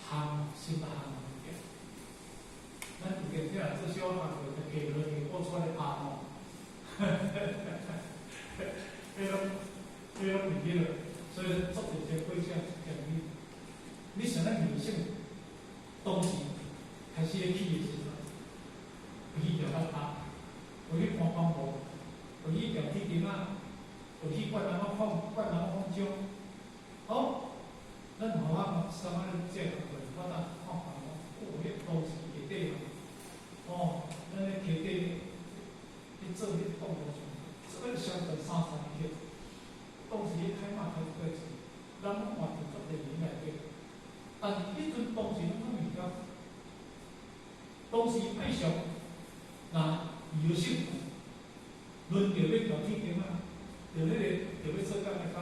行心的行物件，咱有件这做小行就摕落去我出来拍吼，迄拢唔记了，所以做这些会向讲你想咱女性当时开始咧起的时阵，有去调较拍，有去看广播，有去调天顶啊，有去灌人放钟，好，咱互我三仔咧这个我当看看哦，迄当时内底哦，咱咧内底咧做迄动作，做个相对30年，当时咧开马开过时，咱拢换成10年内底，但是迄阵当时拢物件，当时爱上，那有幸福，轮着要调天顶啊，着迄个着要做工的工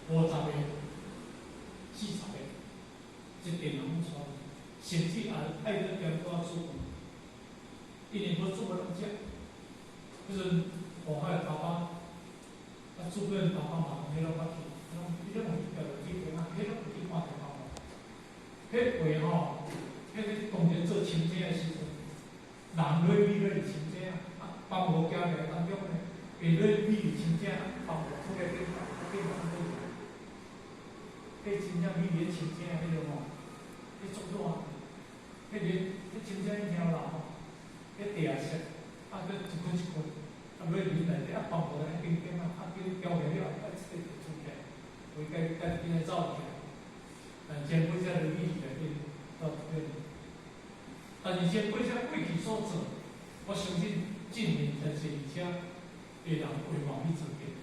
，50个、40个，一定人出，甚至爱要兼顾煮饭，因为无煮无人食。迄阵河海头巴，煮个头巴嘛，迄拢捌去，伊拢有调着天顶啊，迄拢有去看台湾嘛。迄话吼，迄个当年做清洁的时阵，人落米落是清洁啊，放无家己当中咧，下落米是清洁啊，放无出来变人做。迄真正米咧清洁迄种吼，迄足热，迄清洁迄条啦吼，迄地啊色，啊搁一捆一捆，啊落米内底啊放无咧冰冰啊，啊叫浇下了，啊一直就出起来，为家己来走起来。前辈才落米内底到对，但是前辈才过去所做，我相信证明真实，而且会人会愿意做嘅，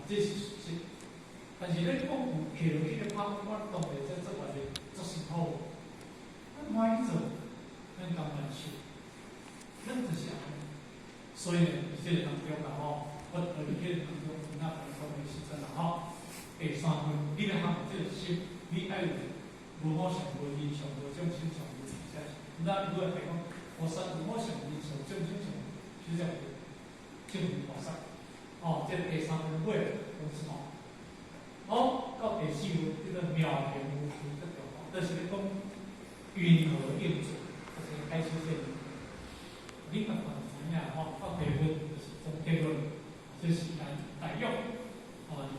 这是事实。但是咧，讲有摕落去咧拍，我当然在做话咧做辛苦，咱欢喜做，咱甘愿受，咱就是安尼。所以呢，伫这个当中啦吼，我伫这个当中，那讲的时阵啦吼，第3分，你咧学这个心，你爱有无我上无印象无种心上无理解。那如果来讲，无我上印象种心上，就这样证明菩萨。哦，这第3分过了，公司吼。好，到第4分，叫做妙言无凭这条，就是咧讲云何应准，就是开始这里。你看看知影吼，到第5就是总结论，就是大约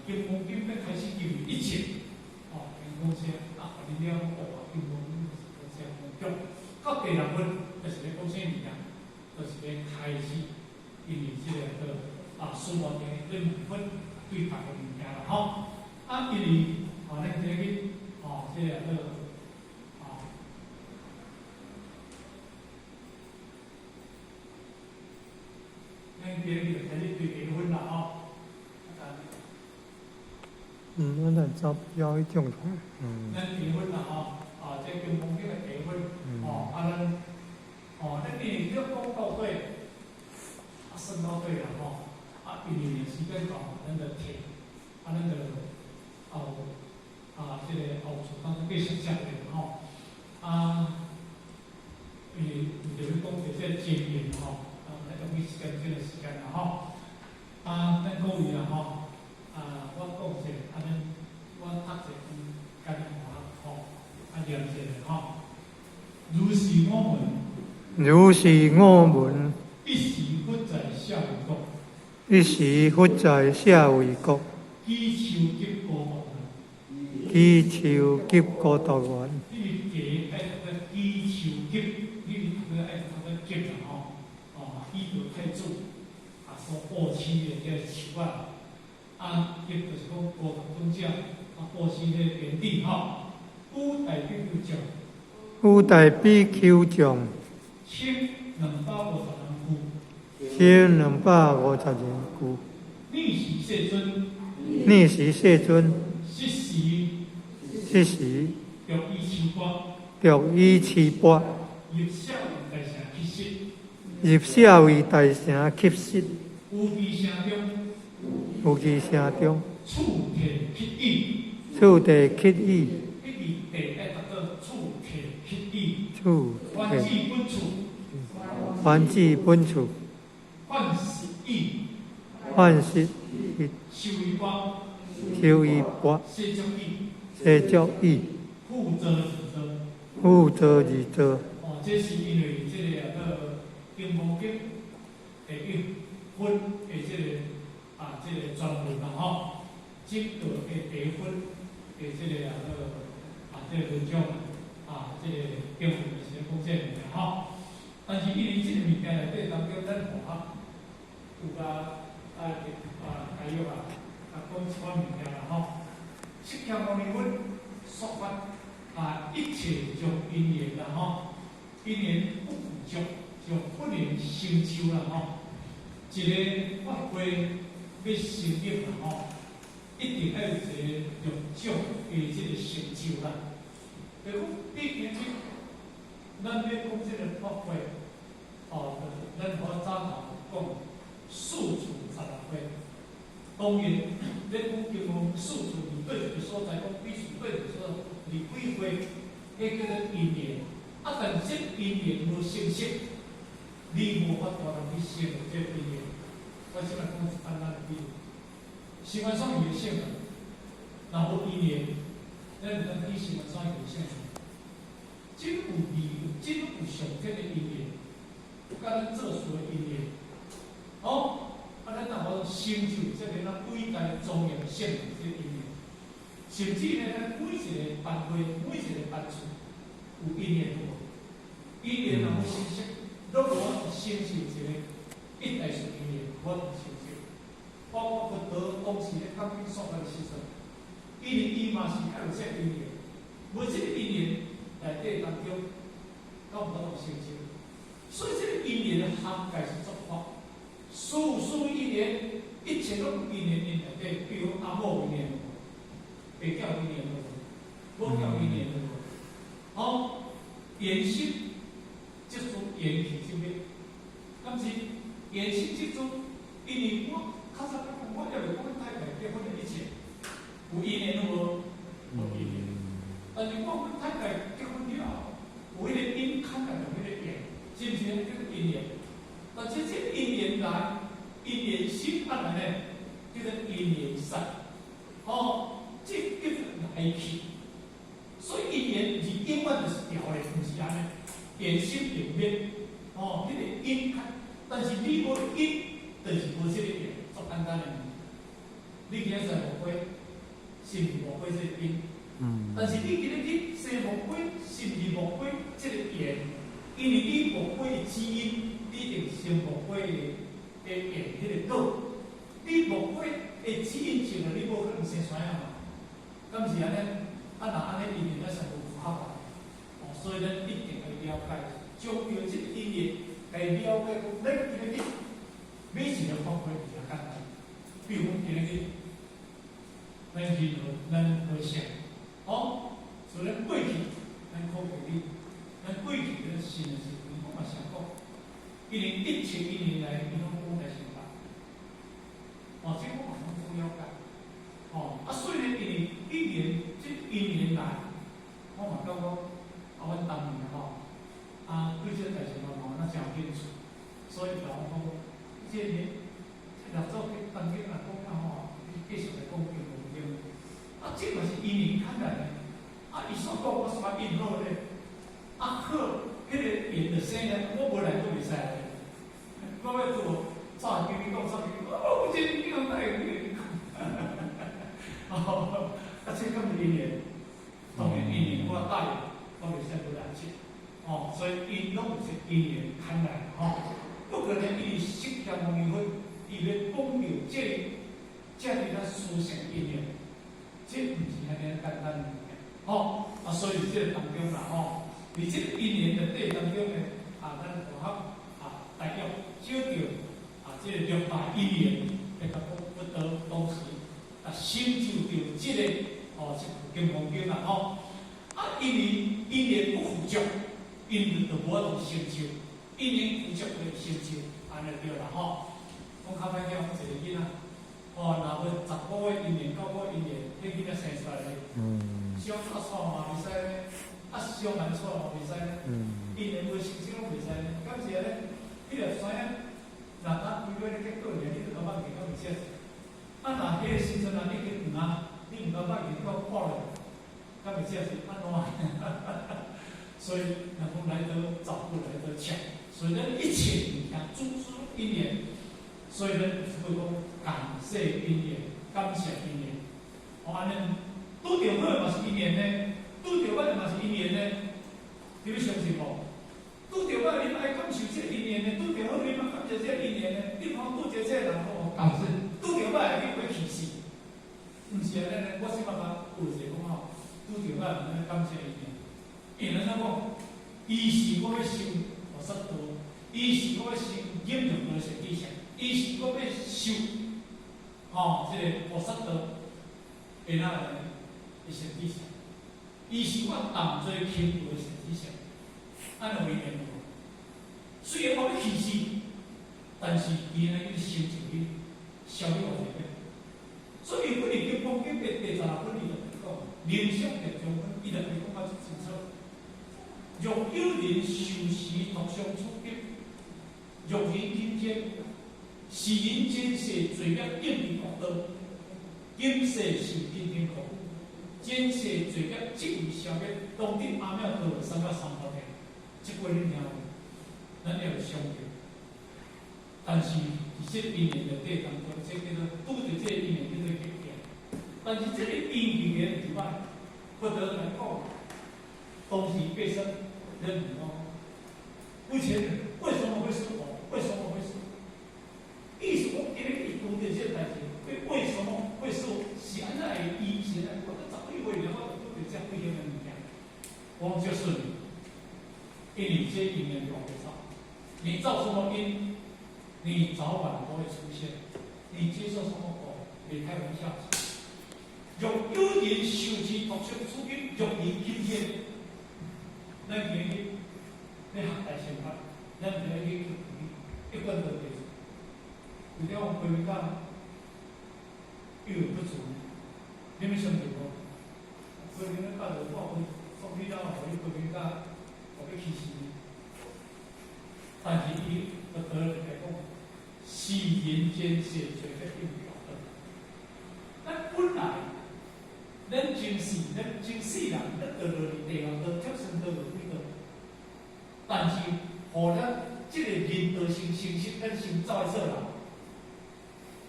金刚经要开始give一切，人讲啥啊，你了哦，金刚经就是讲这样。到第6分，就是咧讲啥物件，就是咧开始因为这个书面的咧部分对谈的物件啦吼。因为咱这个这个咱这个开始对结婚啦吼。我来找标一种咱结婚啦吼，这金刚经的结婚，咱你要讲到对，算到对啦吼，因为时间到，咱就停，咱就。这个后处当中继续讲的吼，因为就是讲到这个经验吼，来用伊时间这个时间啦吼，咱各位啦吼，我讲者，我读者简单吼，念者吼，如是我闻，如是我闻，一时不在下为国，一时不在下为国。祈求结果无门，祈求结果道源。你爱读个祈求结，你爱读个结啦吼，依照太祖所布施的这个树结就是讲国中者布施的原地吼，古代比丘像，古代比丘像，清250人句，清250人句，逆时世尊。逆时世尊，时着伊手钵，入社为大城乞食，有其城中，触地乞意，还至本处，换实意，修一钵，世俗意，有做而做，哦，这是因为这个经毛经会有分的这个这个专门啦吼，这个会得分的这个这个文章这个经文就是讲这个吼。但是因为这个物件内底当中，咱学有还有讲一款物件啦吼，释迦牟尼佛说法一切从因缘啦吼，因缘不苦足，就不能成就啦吼。一个法会要成立啦吼，一定要有一个用种的这个成就啦。就讲毕竟咱要讲这个法会。咱好早头讲四处16会，当然，咱讲叫做四处离对一个所在，讲必须对一个所在离几会，迄叫做因缘。但是这因缘无成熟，你无法度通去成这因缘。我即摆讲一简单比喻，习惯上有性啊，若无因缘，咱唔通去习惯上有性。真有利，真有上这个因缘。甲咱做事的因缘，咱若无成就这个咱伟大庄严圣的这个因缘，甚至呢，咱每一个班会、每一个班处有因缘无？因缘若无成熟，咱无法度成就一个一代数因缘，无法度成就。包括佛陀当时咧讲经说法的时阵，伊嘛是要有这个因缘，无这个因缘内底当中，咱无法度成就。所以这个因缘涵盖是足法，所有因缘，一切拢有因缘内底，比如阿某因缘，爸教因缘无，母教因缘无，缘心即种缘起之物，但是缘心即种，因为我较早讲，我要为我太太结婚的一切，有因缘无？无因缘，但是我跟太太结婚了后，有迄个因看到有迄个缘。是不是叫做因缘？但是这个因缘来，因缘心安来呢，叫做因缘散。这叫做来去。所以因缘是永远就是调的，不是安尼。缘心缘灭，迄个因看，但是你无因，就是无这个缘，足简单的。你今日生无花，是毋是无花这个因？但是你今日去生无花，是毋是无花这个缘？因为你无花的基因，你就生无花的缘，迄个果。你无花的基因种了，你无可能生出来嘛。敢是安尼？若安尼因缘才有符合啊。所以咱一定要了解，将要这个因缘，来了解咱今日去每一个方法比较简单。比如讲今日去，咱去咱好想，所以咱过去咱考虑你。咱过去的新的是，我嘛想讲，因为一切因缘来，伊拢讲来想法。这我嘛拢不了解。虽然因为因缘，这因缘来，我嘛感觉阮当年对这个代志嘛无真有兴趣，所以甲我讲，这老早去当经来讲继续来讲经无经。这嘛是因缘看来的。伊所讲我啥因好咧？好，迄个缘就生咧，我无来都袂使咧。我要做，早跟你讲，这你讲哪会跟你讲？这咁是因缘，当然因缘我答应，我袂使不来接。所以因拢是因缘牵来。不过呢，伊释迦牟尼佛，伊要讲到这个咱思想因缘，这毋是安尼简单物件。所以这个当中啦，伫这个因缘的底当中呢，咱符合大约少着这个六大因缘，会甲佛陀当时成就着这个这金刚经啦因为因缘不富足，因缘就无法度成就，因缘富足就成就，安尼对啦讲较歹听，一个囡仔，若无10个月因缘、9个月因缘，迄囡仔生出来咧，小错嘛袂使咧。小难错嘛袂使咧，因缘无成就拢袂使咧。敢是咧，迄条山若规个咧结果咧，你就感觉袂到袂切。若迄个时阵你去你毋感觉袂到破咧，敢袂切是安怎？所以能够来得早，不来得巧。所以呢，一切你看，诸因缘。所以呢，会讲感谢因缘，感谢因缘。哦，安尼拄着好嘛是因缘呢，拄着歹嘛是因缘呢。你要相信无？拄着歹你爱感受这因缘呢，拄着好你嘛感受这因缘呢。你看拄着这人哦，感受拄着歹你会气死。毋是安尼呢，我即摆甲有一个讲吼，拄着歹安尼感谢因缘。因为怎讲？伊是我要修菩萨道，伊是我要修忍辱的实际上。伊是我要修，这个菩萨道，会哪来的实际上，伊是我当做轻薄的实际上，安怎为缘故？虽然我要去世，但是伊呢，伊修就去消灭我这个。所以，阮哋叫讲经第16本里头讲，灵性的中分，伊就会讲较清楚。若有人受时独相出境，若人今天。是人前世罪孽应于恶道，今世受天天苦，前世罪孽即为消灭。当今阿弥陀佛三藐三菩提，即句恁听有，咱要相信。但是伫这因缘内底当中，这叫做拄着这个因缘叫做结缘。但是这个因缘之外，不得来讲，当时变生人唔讲，目前为什么会是我？为什么会是？意思我今天你拄着这代志，为什么会是现在以前我都早以为了我拄着这不一样的物件？我就是因你这因缘往回造，你造什么因，你早晚都会出现。你接受什么果？别开玩笑。若有人受其独相出因，若人今天，咱原因，你学大乘法，咱就要去一贯道理。有了我规讲，又有不足，你们相信无？所以你们教导我，放屁了，我就规讲，我要去死。但是伊就得来讲，是人间世罪孽应于恶道。咱本来，咱真世人，咱得落地地方，得出生得落几道，但是，互咱这个人道成实，咱先走的做人。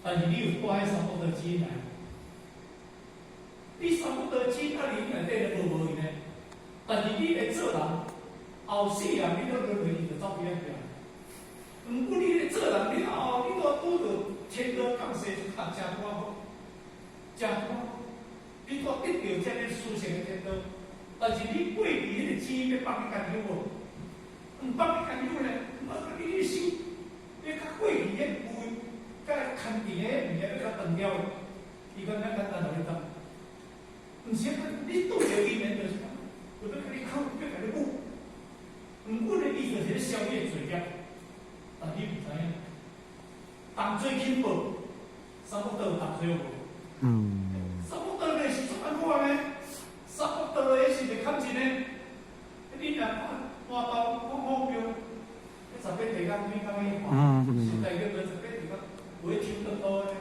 但是你有挂喺三福德基因来，你三福德基因啊里内底就无呢。但是你来做人，后世人你都认为伊就走边边。毋过你来做人，你后你都拄着天道降世就较正多好，正多好，你都得到这个殊胜的天道。但是你过去迄个基因要帮你干扰无？毋帮你干扰呢，你去修，你较过去迄部分。甲牵伫个物件要较长条，伊讲咱简单来讲，毋是你拄着因缘就是讲，有要甲你靠，要甲你补，补的意思就是消灭罪孽，但你毋知影，重罪轻报，三福道重罪无？三福道的是怎安看呢？三福道的是袂堪钱呢？你若看换刀看股票，你十八地讲你讲伊看，现在叫做十八地讲。会抽得多呢，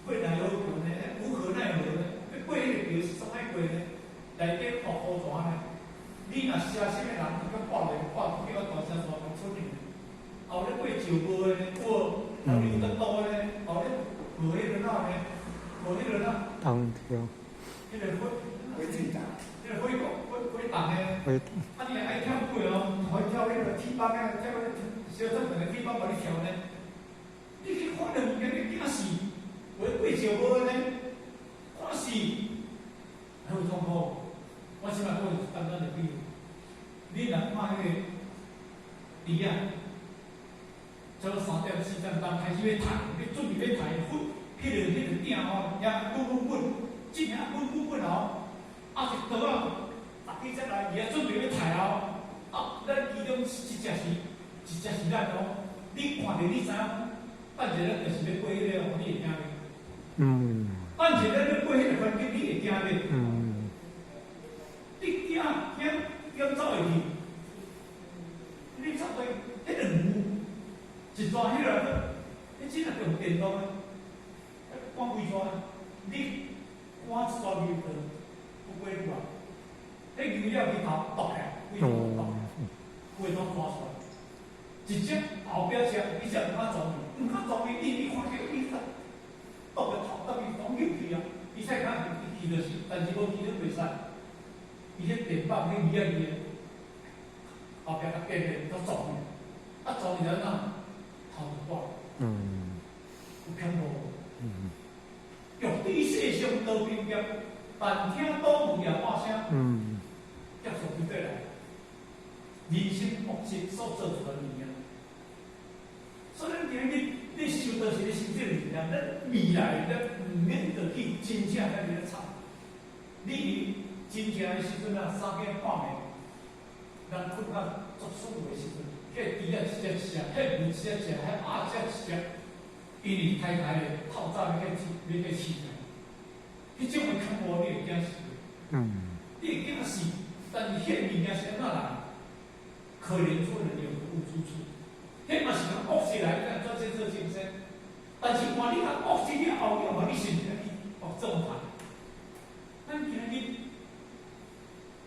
会奈何桥呢？无可奈何呢？过迄个桥是怎爱过呢？内底泡乌泉呢？你若写什么人，你讲挂来挂，叫大声说讲出名。后咧过石坡呢，过后咧有得多呢，后咧无迄个哪呢？无迄个哪？当条。迄个火最大，迄个火大呢？啊，你爱跳过哦，爱跳迄个铁板呢，跳小正常的铁板，互你跳呢？你去看了物件，你惊死！为过石坡呢，看死！还有痛苦。我即摆讲简单的比喻，你若看迄个猪啊，差不多3点4点钟开始要抬，你准备要抬，迄个鼎吼，也滚，真正滚哦，啊一刀啊，逐起才来，伊也准备要抬哦，啊，咱其中一只是咱哦，你看着你知影。等一日就是要过迄个，你会惊袂？等一日要过迄个环境，你会惊袂？你惊走会去？你走去，迄个牛，一抓迄个，你真系用电动的，赶几抓？你赶一抓牛就不过你话，迄牛了日头倒开，规头倒开，规头抓出来。一只后壁只，伊只毋敢装伊，毋敢装伊，你看起伊倒个头，倒去当扭去啊！伊使敢伊去就是，但是无去就袂使。伊迄电棒迄耳仔耳，后壁甲变变都装伊，装伊了哪头就断。有恐怖。玉帝世上多兵劫，但听倒门也喊声，接受就对来。人生目前所做出的物件，所以咱今日你受到是咧受这个物件，咱未来咱毋免着去真正在咧吵。你真正的时阵啊，三更半暝，人困到作数的时阵，迄猪仔一只食，迄牛一只食，迄鸭一只食，因为太太的透早要去饲来，迄种的恐怖你会惊死，你会惊死，但是迄物件是安怎来？可怜出人有苦之处，迄嘛是讲恶势来，咱做这做精神。但是看你讲恶势了后，了后你心里去状态。咱今日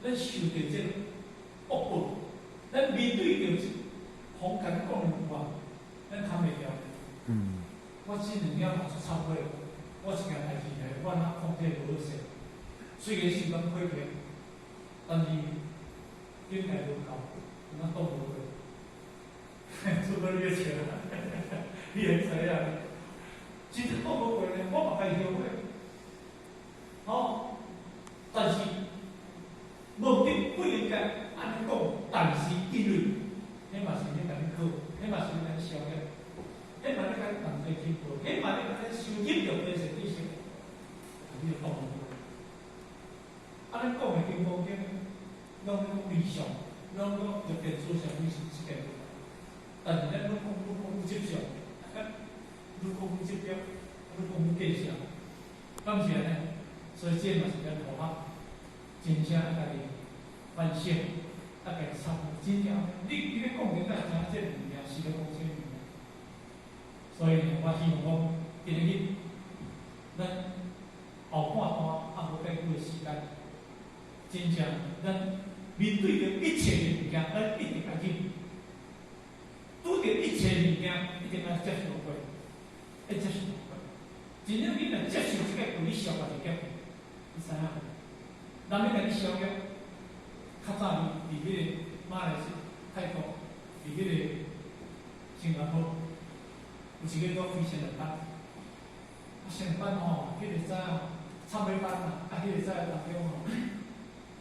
咱受到这个恶报，咱面对着风干讲的话，咱扛袂了。我这2年出差会，我一件代志来，我若控制无好势，虽然是讲亏钱，但是应该无够。那动不会，出个月钱了，你很知影。其实动不会呢，我嘛该学会。但是目的不应该安尼讲，但是因为，迄嘛是咧甲你考，迄嘛是咧甲你消业，迄嘛咧甲你同齐进步，迄嘛咧甲你收入用的是知识，你就动不会。安尼讲的经过经，拢讲理想。咱讲就变做啥物是一件，但是咱愈讲接受，愈讲接受，愈讲继续，当然呢，所以这嘛是咱大学真正家己反省，家己参悟，真正你咧讲真正讲这物件是咧讲这物件，所以呢，我希望讲今日咱后半段啊无介久的时间，真正咱。面对着一切的物件，咱一定要紧；拄着一切的物件，一定要接受过，要接受过。真正你若接受这个为你消化一点，你知影？人要甲你消业，较早伫迄个马来西亚、泰国，伫迄个新加坡，有一个叫非常人班，成人班吼，迄个知影参尾班啊，迄个知影当中吼。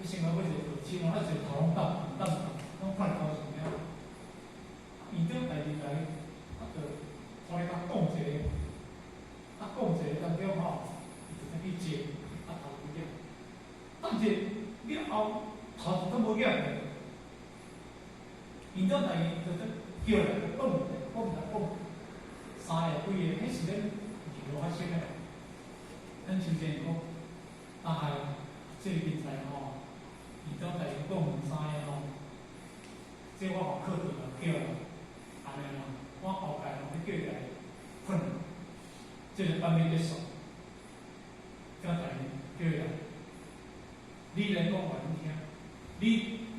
你新加坡就希望一直头拢搭，拢看头前了。院长第二来，就互你讲讲一个，讲一个当中吼，就去接头几点。但是了后头都无见的，院长第二就叫来讲，3个几个，迄是咧二发生的。咱就这讲，这个人才吼。院长第2讲问3个吼，这我互课题叫啦，安尼啦，我后摆吼要叫伊来困，这个班面结束，叫第2叫伊来，你来讲互阮听，你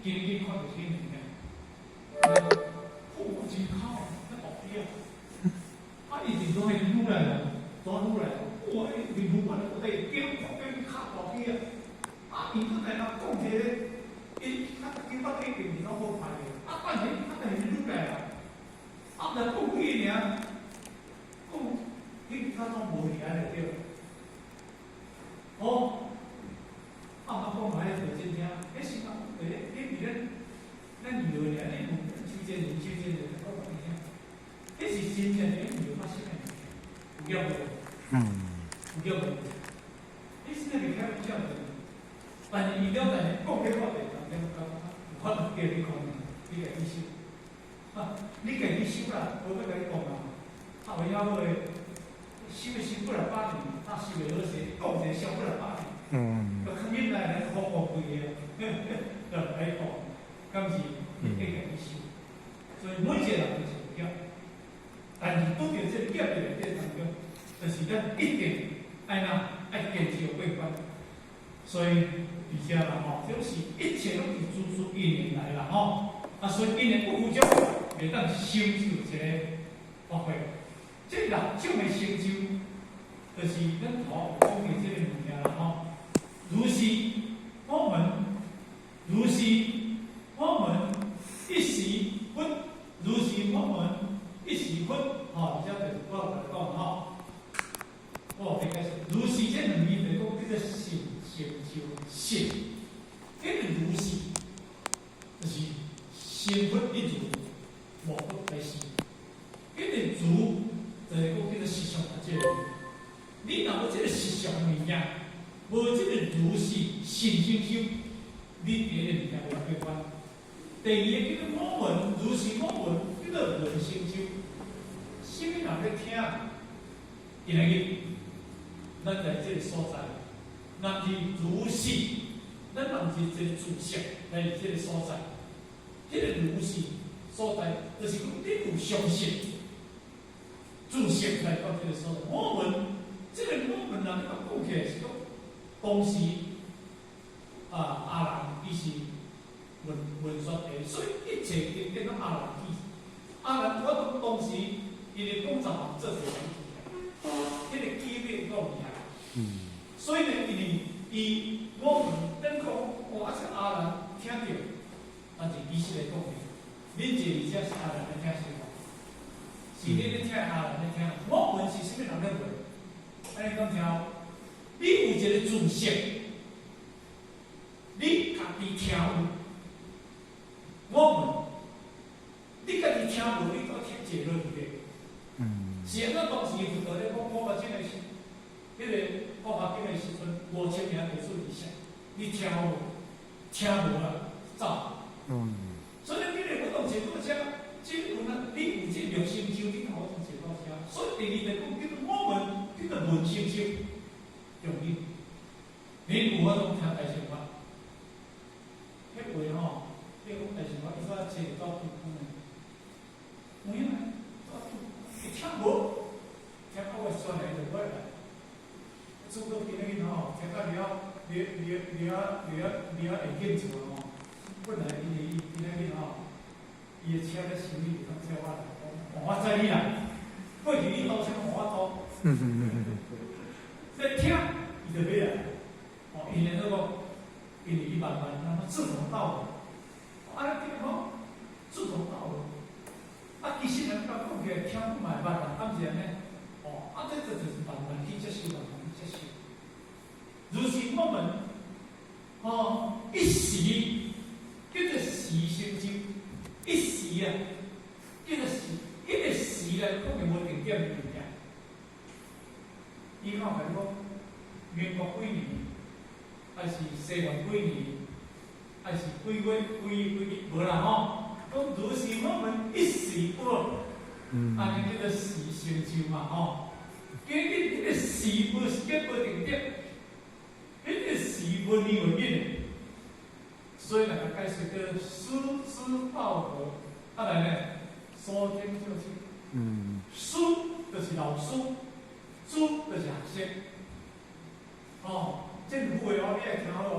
今日看到啥物件？我真好，那学弟伊是从迄愈来啦，怎愈来？哇，迄面愈来，我得叫较大机啊！院长来讲一个，他900几件拢好排的，但是他是愈来啦，来讲几尔，讲其他拢无厉害的对。讲嘛迄就真正，迄是讲迄伫咱娱乐尔，你修真人，我讲你听，迄是真正伫娱乐发生的物件，有影无？有影无？你现在袂晓有影无？但是院长在讲给我哋当中讲，我就叫你讲，你家己修，你家己修啦，无要甲你讲啦。为了好诶，修不了8年，修袂好势，讲者修不了8年。就肯定来好贵个，就来讲，今是你家己修。所以每一个人都是有业，但是拄着这个业的内底当中，就是咱一定爱坚持有过关。所以而且啦吼，这是一切拢是自因缘来啦吼。啊，所以因缘不富足，袂当成就一个发挥。这六种的成就，就是咱头讲的这个物件啦吼。如是我们，如是我们一时分，如是我们一时分，吼，而且就是我来讲吼。我应该是如是这两字来讲，叫做成就成。这个如是，就是成佛一如，无不开心。这个如，就是讲叫做实相这个。你若无这个实相物件，无这个如是成就，你第一个物件袂过关。第二个叫做我闻，如是我闻，叫做闻成就。什么人在听？今日。咱在这个所在，咱是如是，咱人是这个自性在这个所在。这个如是所在，就是讲你有相信，自性来到这个所在。我们这个我们人讲起来是讲，当时阿人伊是文说的，所以一切经典拢阿人记。阿人我当时伊咧讲十万做一个，迄个记忆力够厉害。所以呢，我们等讲，我是阿人听到，但是伊是来讲的，恁这而且是阿人来听是无？是恁咧听阿人咧听，我问是啥物人咧问？安尼讲听，你有一个自性，你家己听有，我问，你家己听无，你搁听结论的。是安怎当时就在咧讲，我目睭的是。迄个国学经的时阵，5000名读书以上，你听无？听无啦，走。所以你咧不动解脱车，即有呢，你有这六成就，你好动解脱车。所以第二来讲，叫做我们，叫做闻成就，容易。你有法通听大乘法？迄话吼，你讲大乘法，伊说找到土空的，有影啊？到土，你听无？听我说来就过来。做到今日吼，听到了会紧做吼。本来伊今日吼，伊个车咧修理，当车我来讲，我载你来，过去你倒车我倒。在听，伊就要来。哦，因为那个，因为伊慢慢让他志同道合。啊，你讲志同道合，啊，其实人家讲起来听不买办啦，敢是安尼？哦，啊，这就是慢慢去接受，慢慢去接受。如是我们，一时叫做时成就，一时啊，叫做时，迄个时来讲嘅无定点嘅物件。伊讲係講民國幾年，還是西元幾年，還是幾月無啦吼。講如是我們一時不落，安尼叫做時成就嘛吼。今日迄個時無是叫無定點。迄个是文理文印的，所以人家解释叫师报合，啊来呢，所听就听。师就是老师，主就是学生。这两句话你会听好无？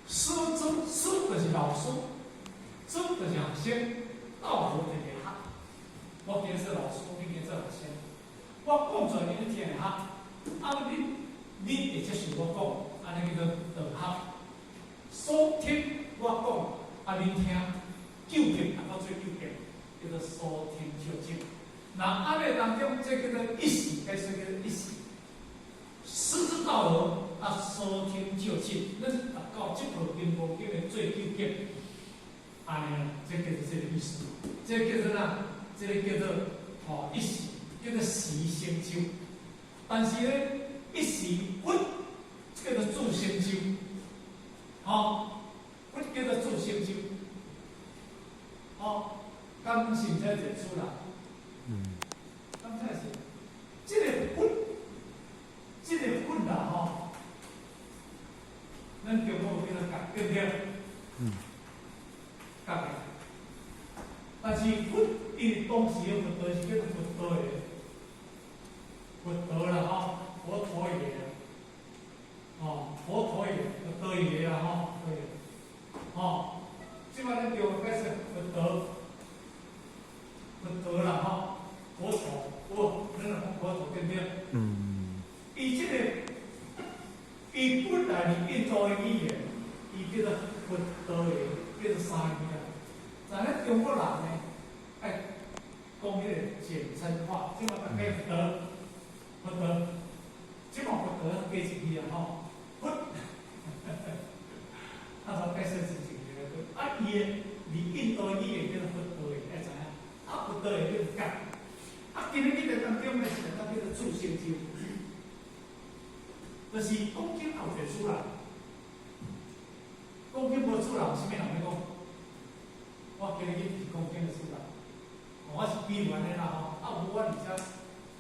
师就是老师，主就是学生，道合就是学。我今日是老师，你今日是学生。我讲出来你听下，你会接受我讲，安尼叫做道合。所听我讲，恁听，究竟达到最究竟，叫做所听就精。那安尼当中，这叫做一时，该说叫做一时。师之道合，所听就精。咱达到这部经部经的最究竟，安尼这叫做这个意思。这叫做哪？这个叫做一时。叫做时成就，但是呢，一时不叫做自成就，不叫做自成就，刚性才指出来，刚才是，这个分啦咱中国有叫做夹对不对？夹的，但是分因为当时的佛道是叫做佛道的。佛陀啦佛陀佛陀也得也啦吼，对，吼，即摆咱叫开始佛陀啦吼，佛陀，咱讲佛陀对不对？伊即个，伊本来是印度的语言，伊叫做佛陀的，叫做三字啊。但咱中国人呢，哎，讲迄个简称化，即摆大家佛陀，即摆佛陀加一字啊吼，佛，啊，解释是这个，啊，伊的印度的语言叫做佛陀的，会知影？啊，佛陀的叫做讲，啊，今日迄个当中呢是叫做助成就。就是讲经后一个主人，讲经无主人，啥物人要讲？我今日去讲经的主人，我是比如安尼啦吼，啊无我而且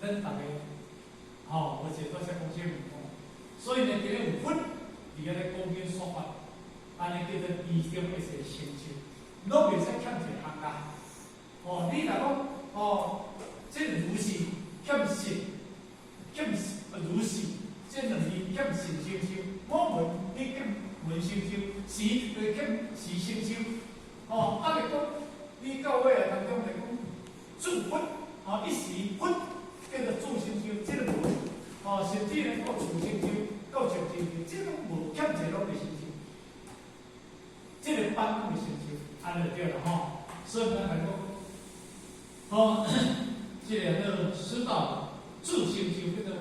咱逐个吼，无写做些讲经物讲，所以呢，今日有佛伫个咧讲经说法，安尼叫做其中一些成就，拢袂使欠一项啦。哦，你若讲哦，这如是欠信，欠如是。这两字欠信心修，我问你欠问心修，时就欠时心修。哦，啊，来讲你到尾啊当中来讲助佛，哦，一时佛叫做助心修，这个无，哦，甚至呢到助心修，到助心修，这种无欠一拢的心修，这个班拢的心修，安尼就对了吼。所以咱来讲，哦，这个叫师道助心修叫做。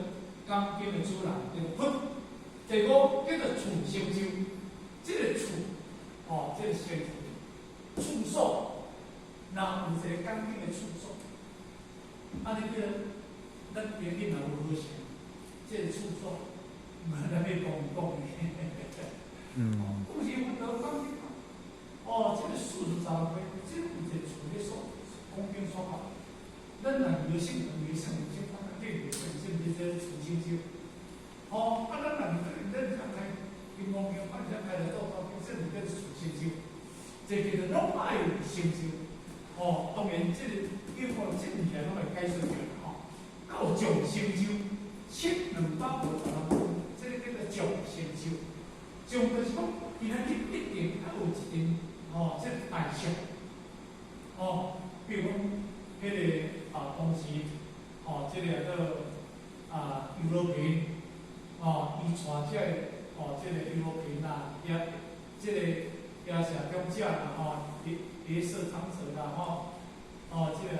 刚经的主人叫做佛，第五叫做处成就，这个处，哦，这个成就，处所，那有一个刚经的处所，啊，你叫咱别人若有好想，这个处所，咱要讲的，故事我得刚经，哦，这个40章回，这个有一个处的所，讲经说法，咱若有性，有性，对，甚至这处成就，哦，啊，咱人想开金刚经，啊，想开来做到，甚至这处成就，这叫做拢爱有成就，哦，当然这个经过这物件拢会解释着吼，到上成就，7,250这个叫做上成就，上就是讲，今仔日一定要有一定，哦，这个大小，哦，比如讲，迄个当时。哦，这个叫优罗平，哦，伊带这个哦，这个优罗平啦，也这个也是中奖啦，吼，别设长者啦，吼，哦，这个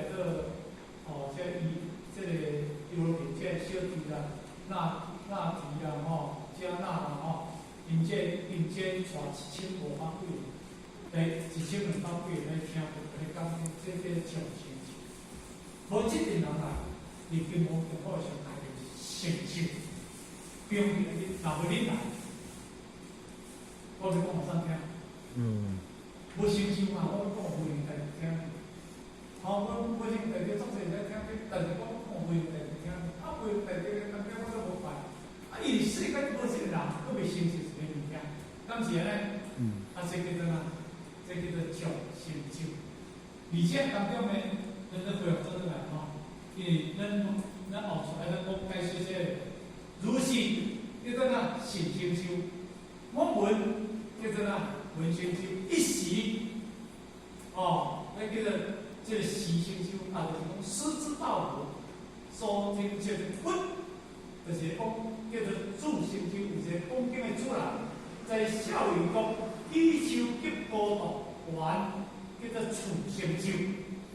哦，这这个优罗平这个小弟啦，那提啦，吼，加纳啦，吼，因这带1500几，来1200几来听来讲，这个上成就，无这点人来。你根本就好像大家成就，表明你哪会你来？我就讲学生听，无成就嘛，我讲无用代听。好，我无用代表作者在听，但是我无用代表听，啊无用代表的代表我都无办。啊，伊世间无一个人，佫未成就一个物件，敢是安尼？啊，这叫做哪？这叫做上成就。而且当中呢，咱都培养做出来吼。因为咱后出来，咱讲解释这个，如是叫做哪信成就，我闻叫做哪闻成就，一时哦，那叫做这个时成就，啊，就是讲师之道果，所成就佛，就是讲叫做助成就，有一个讲经的主人，在校园讲以求及高度完，叫做处成就，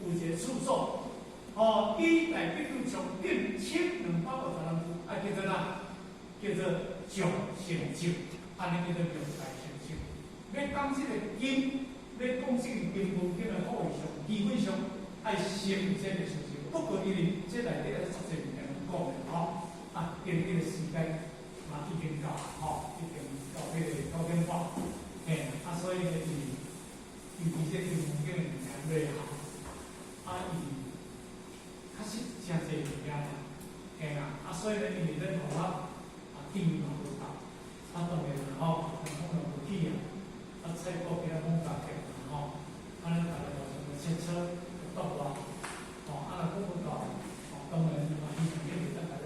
有一个处所。哦，以代表上顶7,250人句，啊叫做哪？叫做上成就，安尼叫做上大成就。要讲这个经，要讲这个经文经的好以上，基本上爱先有这个成就。不过因为这内底有足侪物件讲的，吼，啊，今日个时间嘛已经到，吼，已经到迄个9点半，嘿，啊，所以呢，伊这经文经的物件最好，啊，伊。确实真侪物件啦，嘿啦，啊，所以咧，因为咱互我经验嘛无够，啊，当然啦吼，可能有起啊，啊，菜脯给咱讲加减啦吼，啊，咱大家就从个切磋到话，哦，啊，若讲不到，哦，当然嘛，希望咧，咱大家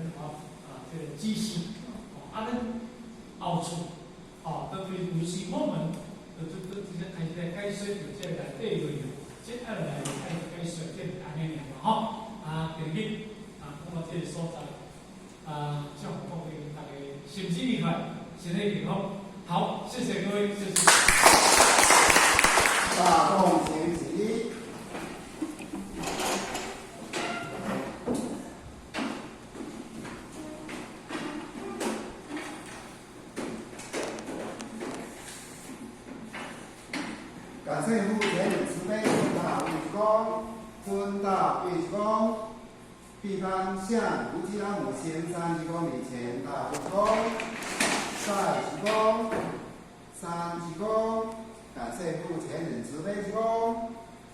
这个知识，哦，啊，咱后处对有时我们就开始来解说，就这来内容，接下来开始解说，这是安尼样吼。第日我这个所在希望各位大家心情愉快，身体健康。好，谢谢各位，谢谢。大众前起。感谢父权与慈悲，尊大为公，尊大为公，必当向无极阿母先三鞠躬礼前大为公，再鞠躬，三鞠躬，感谢父权与慈悲鞠躬，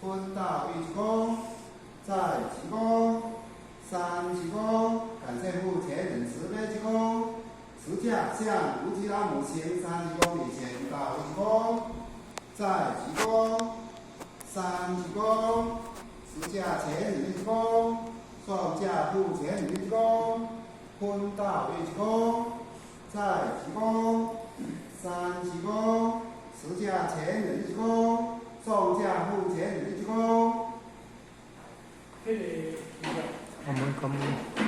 尊大为公，再鞠躬，三鞠躬，感谢父权与慈悲鞠躬，持驾向无极阿母先三鞠躬礼前大为公。再鞠躬，三鞠躬，持驾前人鞠躬，双驾父前人鞠躬，坤大为鞠躬，再鞠躬，三鞠躬，持驾前人鞠躬，双驾父前人鞠躬。这个。感恩感恩。